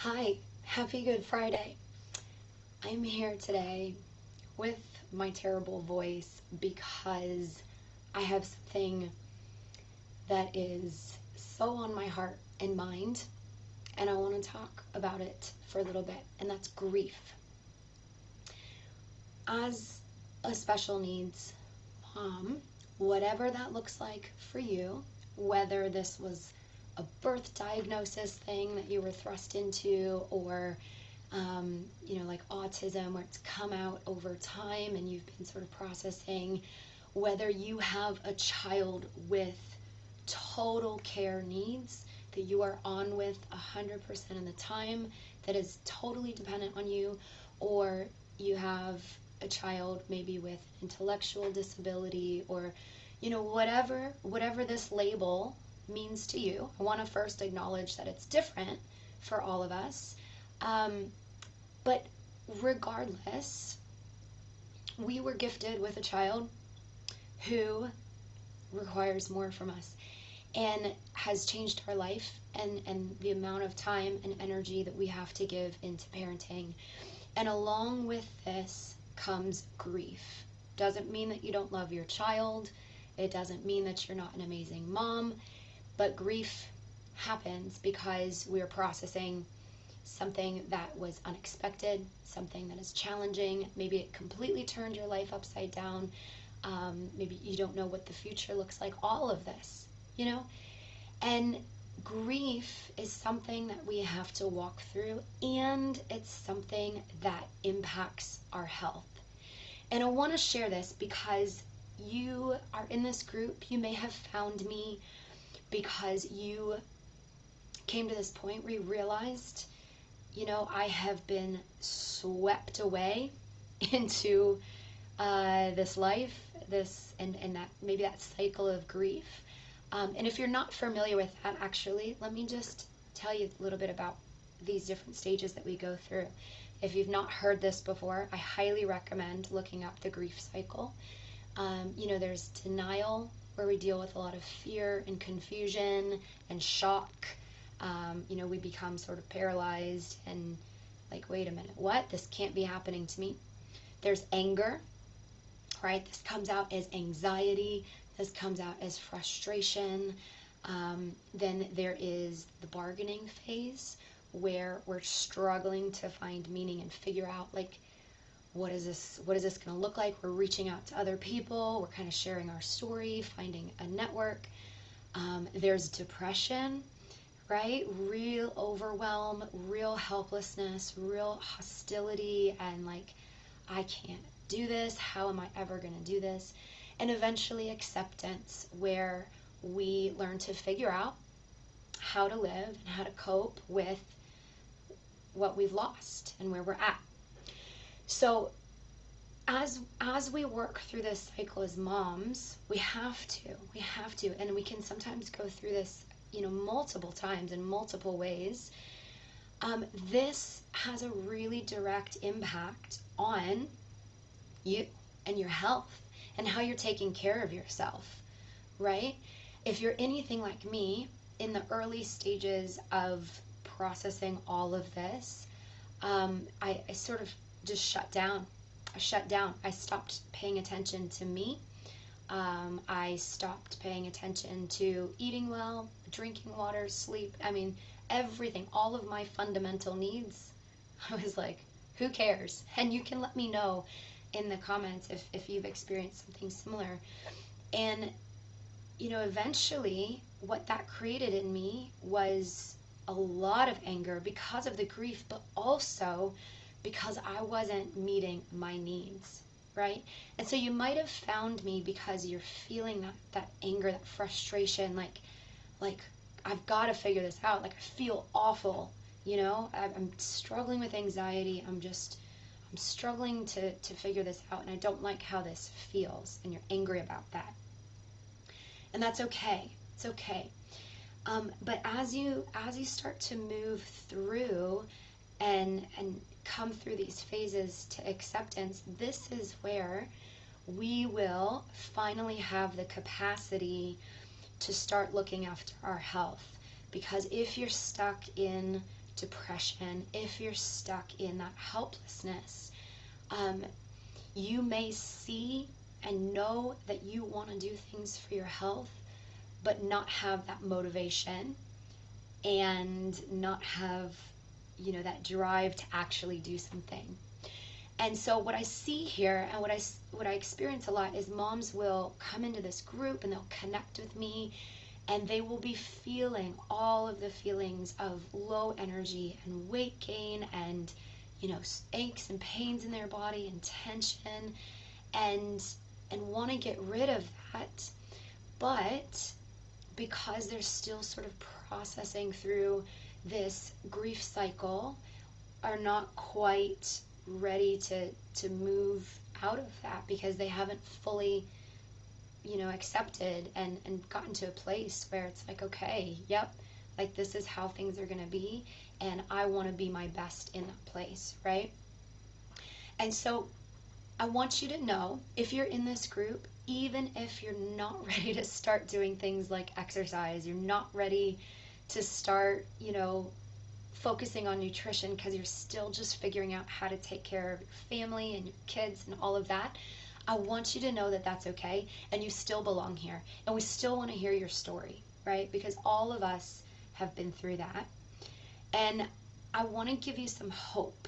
Hi, happy Good Friday. I'm here today with my terrible voice because I have something that is so on my heart and mind, and I want to talk about it for a little bit, and that's grief. As a special needs mom, whatever that looks like for you, whether this was a birth diagnosis thing that you were thrust into, or like autism, where it's come out over time and you've been sort of processing, whether you have a child with total care needs that you are on with 100% of the time, that is totally dependent on you, or you have a child maybe with intellectual disability, or whatever this label means to you. I want to first acknowledge that it's different for all of us. But regardless, we were gifted with a child who requires more from us and has changed our life, and the amount of time and energy that we have to give into parenting. And along with this comes grief. Doesn't mean that you don't love your child. It doesn't mean that you're not an amazing mom, but grief happens because we're processing something that was unexpected, something that is challenging. Maybe it completely turned your life upside down. Maybe you don't know what the future looks like. All of this, And grief is something that we have to walk through, and it's something that impacts our health. And I want to share this because you are in this group. You may have found me because you came to this point where you realized, I have been swept away into this life, and that maybe that cycle of grief. And if you're not familiar with that, actually, let me just tell you a little bit about these different stages that we go through. If you've not heard this before, I highly recommend looking up the grief cycle. There's denial, where we deal with a lot of fear and confusion and shock. We become sort of paralyzed and like, wait a minute, what? This can't be happening to me. There's anger, right? This comes out as anxiety. This comes out as frustration. Then there is the bargaining phase, where we're struggling to find meaning and figure out, like, what is this going to look like? We're reaching out to other people. We're kind of sharing our story, finding a network. There's depression, right? Real overwhelm, real helplessness, real hostility, and like, I can't do this. How am I ever going to do this? And eventually acceptance, where we learn to figure out how to live and how to cope with what we've lost and where we're at. So as we work through this cycle as moms, we have to, and we can sometimes go through this, multiple times in multiple ways. This has a really direct impact on you and your health and how you're taking care of yourself, right? If you're anything like me, in the early stages of processing all of this, I sort of just shut down. I stopped paying attention to me. I stopped paying attention to eating well, drinking water, sleep. I mean, everything, all of my fundamental needs. I was like, who cares? And you can let me know in the comments if you've experienced something similar. And, eventually what that created in me was a lot of anger because of the grief, but also because I wasn't meeting my needs, right? And so you might have found me because you're feeling that anger, that frustration, like I've got to figure this out. Like, I feel awful, I'm struggling with anxiety. I'm struggling to figure this out, and I don't like how this feels, and you're angry about that. And that's okay. It's okay. But as you start to move through and come through these phases to acceptance, this is where we will finally have the capacity to start looking after our health. Because if you're stuck in depression, if you're stuck in that helplessness, you may see and know that you want to do things for your health, but not have that motivation and not have, that drive to actually do something. And so what I see here and what I experience a lot is moms will come into this group and they'll connect with me, and they will be feeling all of the feelings of low energy and weight gain and aches and pains in their body and tension, and want to get rid of that, but because they're still sort of processing through this grief cycle, are not quite ready to move out of that because they haven't fully accepted and gotten to a place where it's like, okay, yep, like this is how things are going to be, and I want to be my best in that place, right? And so I want you to know, if you're in this group, even if you're not ready to start doing things like exercise, you're not ready to start, focusing on nutrition because you're still just figuring out how to take care of your family and your kids and all of that, I want you to know that that's okay, and you still belong here, and we still want to hear your story, right? Because all of us have been through that. And I want to give you some hope,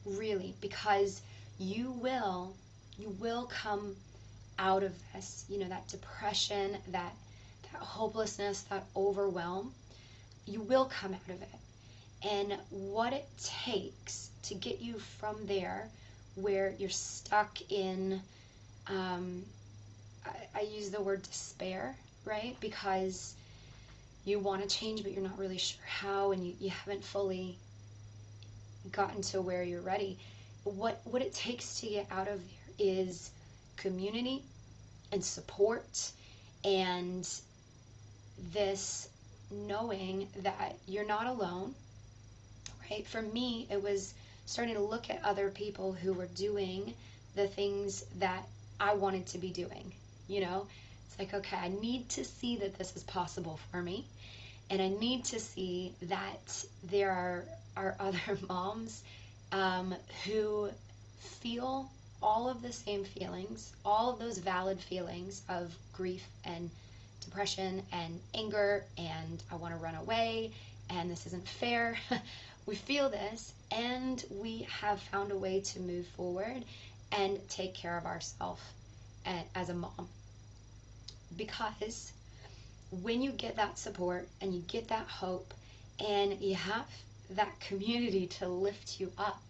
really, because you will come out of this, that depression, that hopelessness, that overwhelm. You will come out of it. And what it takes to get you from there, where you're stuck in, I use the word despair, right? Because you want to change, but you're not really sure how, and you haven't fully gotten to where you're ready. What it takes to get out of there is community and support, and this knowing that you're not alone, right? For me, it was starting to look at other people who were doing the things that I wanted to be doing, It's like, okay, I need to see that this is possible for me, and I need to see that there are other moms who feel all of the same feelings, all of those valid feelings of grief and depression and anger and I want to run away and this isn't fair. We feel this, and we have found a way to move forward and take care of ourselves as a mom. Because when you get that support and you get that hope and you have that community to lift you up,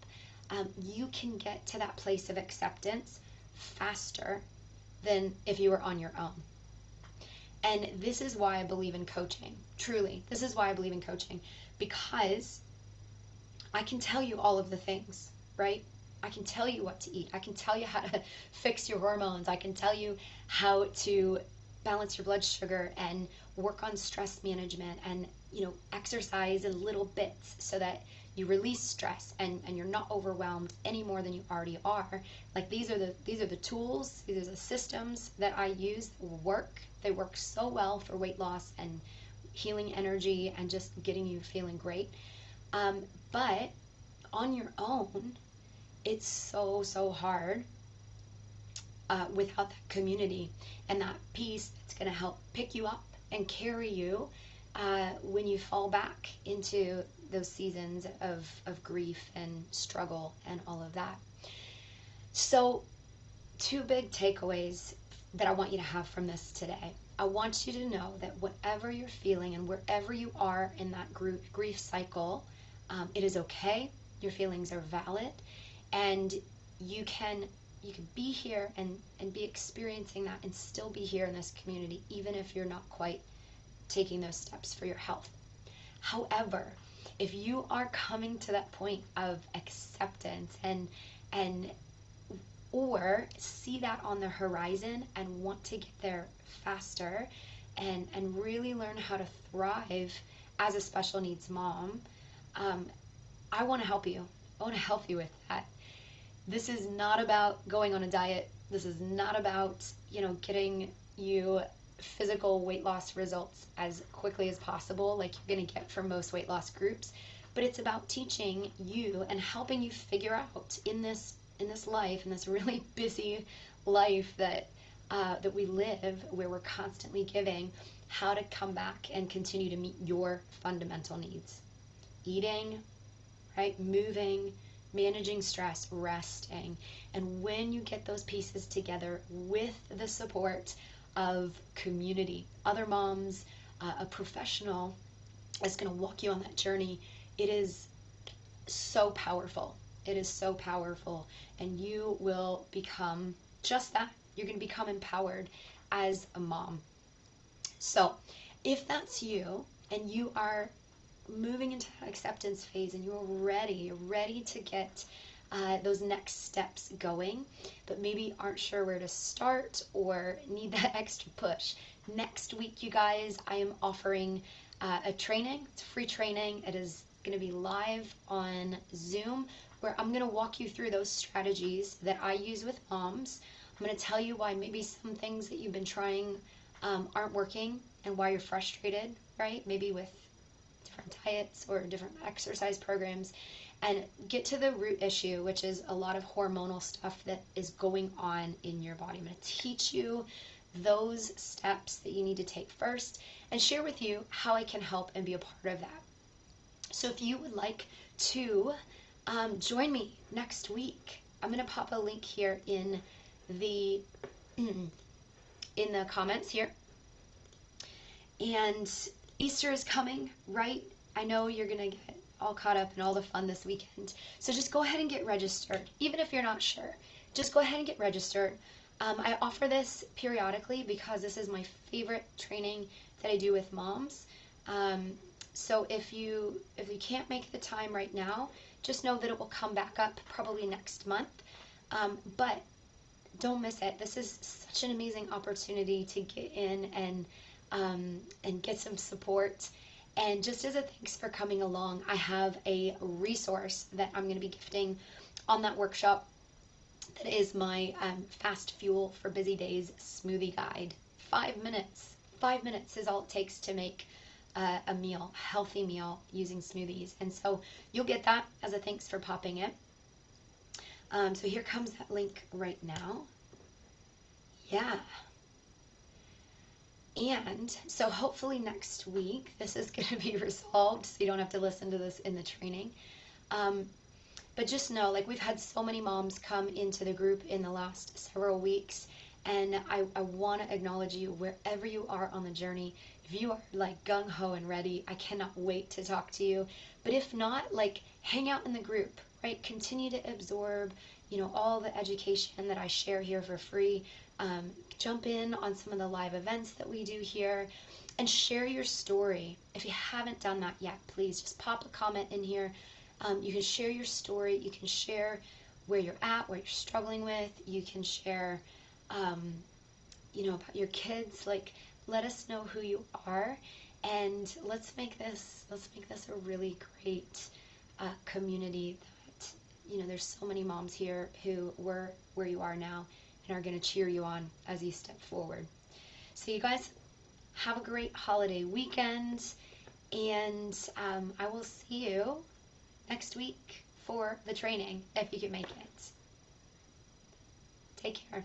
you can get to that place of acceptance faster than if you were on your own. And this is why I believe in coaching. Truly, this is why I believe in coaching, because I can tell you all of the things, right? I can tell you what to eat. I can tell you how to fix your hormones. I can tell you how to balance your blood sugar and work on stress management and, exercise in little bits so that you release stress and you're not overwhelmed any more than you already are. Like these are the tools, these are the systems that I use that work. They work so well for weight loss and healing energy and just getting you feeling great. But on your own, it's so hard without that community and that piece that's going to help pick you up and carry you when you fall back into those seasons of grief and struggle and all of that. So 2 big takeaways that I want you to have from this today. I want you to know that whatever you're feeling and wherever you are in that grief cycle, it is okay. Your feelings are valid, and you can be here and be experiencing that and still be here in this community, even if you're not quite taking those steps for your health. However, if you are coming to that point of acceptance or see that on the horizon and want to get there faster and really learn how to thrive as a special needs mom, I want to help you. I want to help you with that. This is not about going on a diet. This is not about, getting you physical weight loss results as quickly as possible like you're going to get from most weight loss groups. but it's about teaching you and helping you figure out in this life, in this really busy life that we live, where we're constantly giving, how to come back and continue to meet your fundamental needs. Eating, right? Moving, managing stress, resting. And when you get those pieces together with the support of community, other moms, a professional that's going to walk you on that journey, it is so powerful. It is so powerful. And you will become just that. You're going to become empowered as a mom. So if that's you and you are moving into that acceptance phase and you're ready to get those next steps going, but maybe aren't sure where to start or need that extra push, next week, you guys, I am offering a training. It's a free training. It is going to be live on Zoom, where I'm going to walk you through those strategies that I use with moms. I'm going to tell you why maybe some things that you've been trying aren't working and why you're frustrated, right? Maybe with different diets or different exercise programs, and get to the root issue, which is a lot of hormonal stuff that is going on in your body. I'm going to teach you those steps that you need to take first and share with you how I can help and be a part of that. So if you would like to join me next week, I'm going to pop a link here in the comments here. And Easter is coming, right? I know you're going to get all caught up in all the fun this weekend. So just go ahead and get registered. Even if you're not sure, just go ahead and get registered. I offer this periodically because this is my favorite training that I do with moms. So if you can't make the time right now, just know that it will come back up probably next month. But don't miss it. This is such an amazing opportunity to get in and get some support. And just as a thanks for coming along, I have a resource that I'm going to be gifting on that workshop. That is my Fast Fuel for Busy Days smoothie guide. 5 minutes. 5 minutes is all it takes to make a meal, a healthy meal using smoothies. And so you'll get that as a thanks for popping in. So here comes that link right now. Yeah. And so hopefully next week this is going to be resolved, so you don't have to listen to this in the training. But just know, like, we've had so many moms come into the group in the last several weeks, and I want to acknowledge you wherever you are on the journey. If you are like gung-ho and ready, I cannot wait to talk to you. But if not, like, hang out in the group, right? Continue to absorb, all the education that I share here for free. Jump in on some of the live events that we do here and share your story. If you haven't done that yet, please just pop a comment in here. You can share your story. You can share where you're at, what you're struggling with. You can share, about your kids. Like, let us know who you are, and let's make this a really great community. That there's so many moms here who were where you are now and are going to cheer you on as you step forward. So you guys have a great holiday weekend, and I will see you next week for the training if you can make it. Take care.